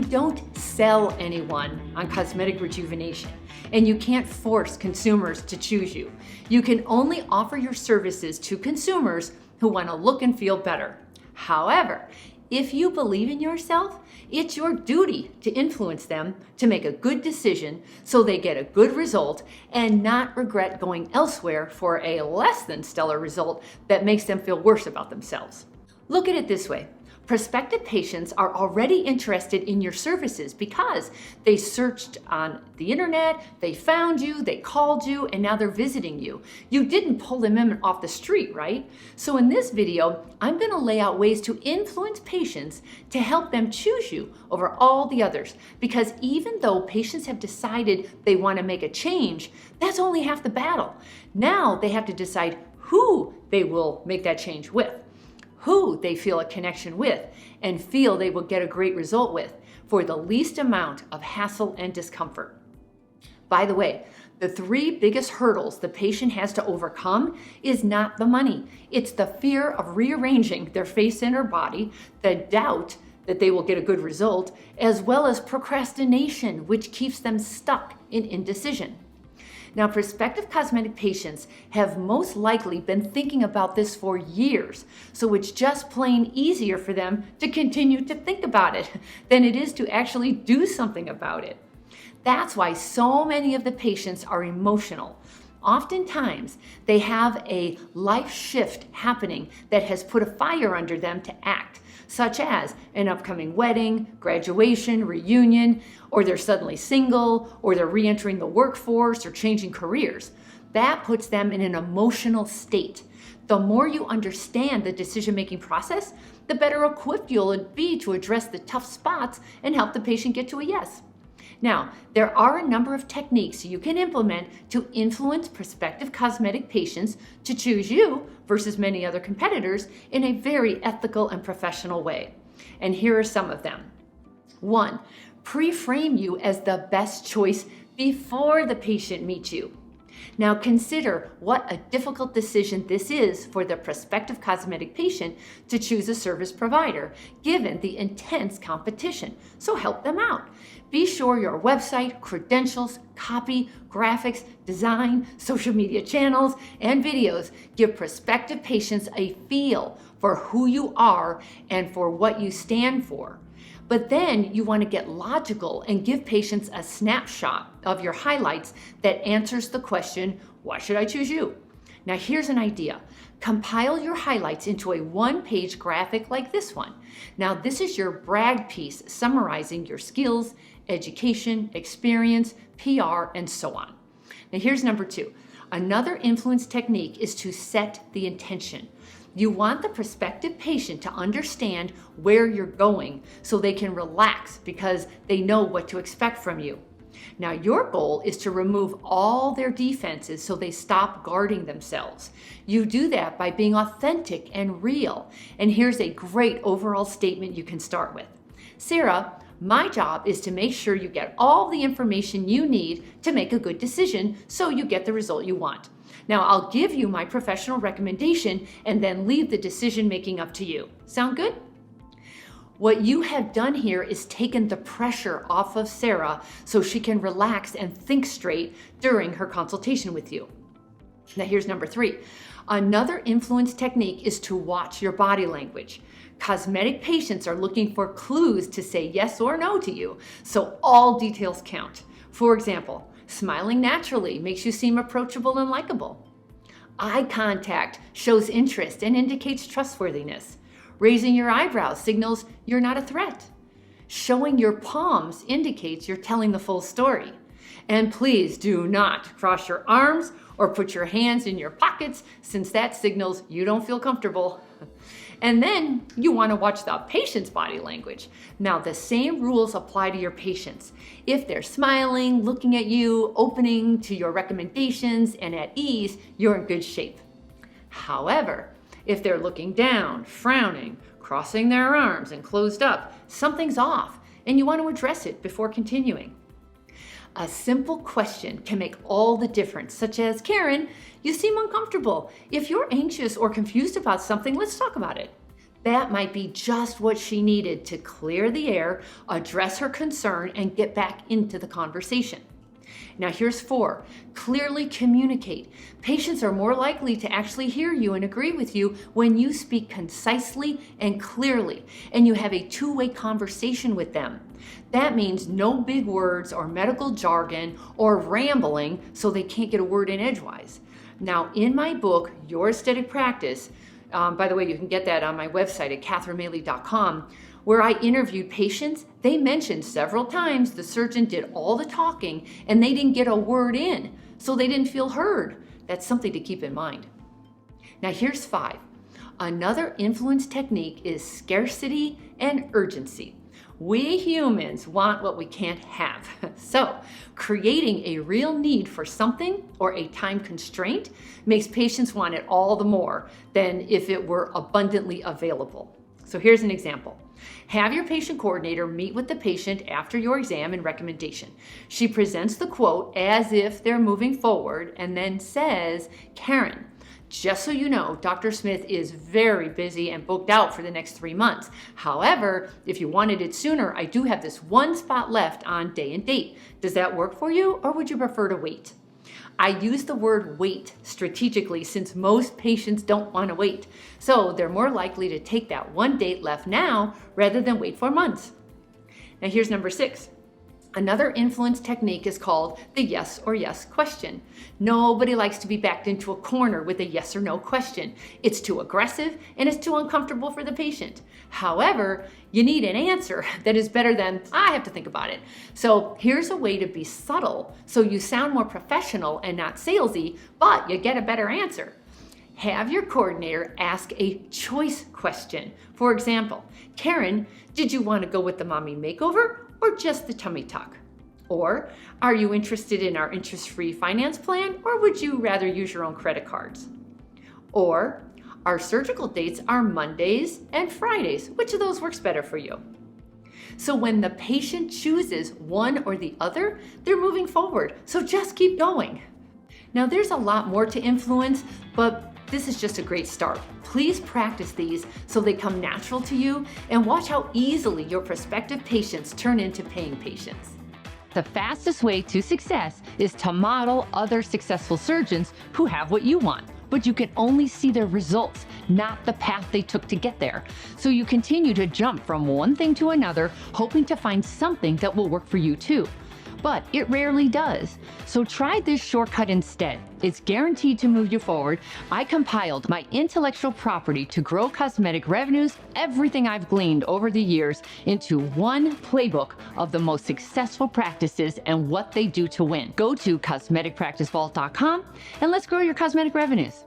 don't sell anyone on cosmetic rejuvenation, and you can't force consumers to choose you. You can only offer your services to consumers who want to look and feel better. However, if you believe in yourself, it's your duty to influence them to make a good decision so they get a good result and not regret going elsewhere for a less than stellar result that makes them feel worse about themselves. Look at it this way. Prospective patients are already interested in your services because they searched on the internet, they found you, they called you, and now they're visiting you. You didn't pull them in off the street, right? So in this video, I'm going to lay out ways to influence patients to help them choose you over all the others. Because even though patients have decided they want to make a change, that's only half the battle. Now they have to decide who they will make that change with, who they feel a connection with and feel they will get a great result with for the least amount of hassle and discomfort. By the way, the 3 biggest hurdles the patient has to overcome is not the money. It's the fear of rearranging their face and their body, the doubt that they will get a good result, as well as procrastination, which keeps them stuck in indecision. Now, prospective cosmetic patients have most likely been thinking about this for years, so it's just plain easier for them to continue to think about it than it is to actually do something about it. That's why so many of the patients are emotional. Oftentimes, they have a life shift happening that has put a fire under them to act, such as an upcoming wedding, graduation, reunion, or they're suddenly single, or they're re-entering the workforce or changing careers. That puts them in an emotional state. The more you understand the decision-making process, the better equipped you'll be to address the tough spots and help the patient get to a yes. Now, there are a number of techniques you can implement to influence prospective cosmetic patients to choose you versus many other competitors in a very ethical and professional way. And here are some of them. 1, pre-frame you as the best choice before the patient meets you. Now consider what a difficult decision this is for the prospective cosmetic patient to choose a service provider, given the intense competition. So help them out. Be sure your website, credentials, copy, graphics, design, social media channels, and videos give prospective patients a feel for who you are and for what you stand for. But then you want to get logical and give patients a snapshot of your highlights that answers the question, why should I choose you? Now here's an idea. Compile your highlights into a 1-page graphic like this one. Now this is your brag piece summarizing your skills, education, experience, PR, and so on. Now here's number 2. Another influence technique is to set the intention. You want the prospective patient to understand where you're going so they can relax because they know what to expect from you. Now, your goal is to remove all their defenses so they stop guarding themselves. You do that by being authentic and real. And here's a great overall statement you can start with. Sarah, my job is to make sure you get all the information you need to make a good decision so you get the result you want. Now, I'll give you my professional recommendation and then leave the decision-making up to you. Sound good? What you have done here is taken the pressure off of Sarah so she can relax and think straight during her consultation with you. Now, here's number 3. Another influence technique is to watch your body language. Cosmetic patients are looking for clues to say yes or no to you, so all details count. For example, smiling naturally makes you seem approachable and likable. Eye contact shows interest and indicates trustworthiness. Raising your eyebrows signals you're not a threat. Showing your palms indicates you're telling the full story. And please do not cross your arms or put your hands in your pockets, since that signals you don't feel comfortable. And then you want to watch the patient's body language. Now, the same rules apply to your patients. If they're smiling, looking at you, opening to your recommendations, and at ease, you're in good shape. However, if they're looking down, frowning, crossing their arms, and closed up, something's off, and you want to address it before continuing. A simple question can make all the difference, such as, Karen, you seem uncomfortable. If you're anxious or confused about something, let's talk about it. That might be just what she needed to clear the air, address her concern, and get back into the conversation. Now here's 4, clearly communicate. Patients are more likely to actually hear you and agree with you when you speak concisely and clearly, and you have a two-way conversation with them. That means no big words or medical jargon or rambling so they can't get a word in edgewise. Now in my book, Your Aesthetic Practice, by the way, you can get that on my website at katherinemaley.com, where I interviewed patients. They mentioned several times the surgeon did all the talking and they didn't get a word in, so they didn't feel heard. That's something to keep in mind. Now here's 5. Another influence technique is scarcity and urgency. We humans want what we can't have. So creating a real need for something or a time constraint makes patients want it all the more than if it were abundantly available. So here's an example. Have your patient coordinator meet with the patient after your exam and recommendation. She presents the quote as if they're moving forward and then says, "Karen, just so you know, Dr. Smith is very busy and booked out for the next 3 months. However, if you wanted it sooner, I do have this one spot left on day and date. Does that work for you, or would you prefer to wait?" I use the word wait strategically since most patients don't want to wait. So they're more likely to take that one date left now rather than wait for months. Now here's number 6. Another influence technique is called the yes or yes question. Nobody likes to be backed into a corner with a yes or no question. It's too aggressive and it's too uncomfortable for the patient. However, you need an answer that is better than, "I have to think about it." So here's a way to be subtle so you sound more professional and not salesy, but you get a better answer. Have your coordinator ask a choice question. For example, "Karen, did you want to go with the mommy makeover or just the tummy tuck?" Or, "Are you interested in our interest-free finance plan, or would you rather use your own credit cards?" Or, "Our surgical dates are Mondays and Fridays. Which of those works better for you?" So when the patient chooses one or the other, they're moving forward. So just keep going. Now there's a lot more to influence, but this is just a great start. Please practice these so they come natural to you, and watch how easily your prospective patients turn into paying patients. The fastest way to success is to model other successful surgeons who have what you want, but you can only see their results, not the path they took to get there. So you continue to jump from one thing to another, hoping to find something that will work for you too. But it rarely does. So try this shortcut instead. It's guaranteed to move you forward. I compiled my intellectual property to grow cosmetic revenues, everything I've gleaned over the years, into one playbook of the most successful practices and what they do to win. Go to cosmeticpracticevault.com and let's grow your cosmetic revenues.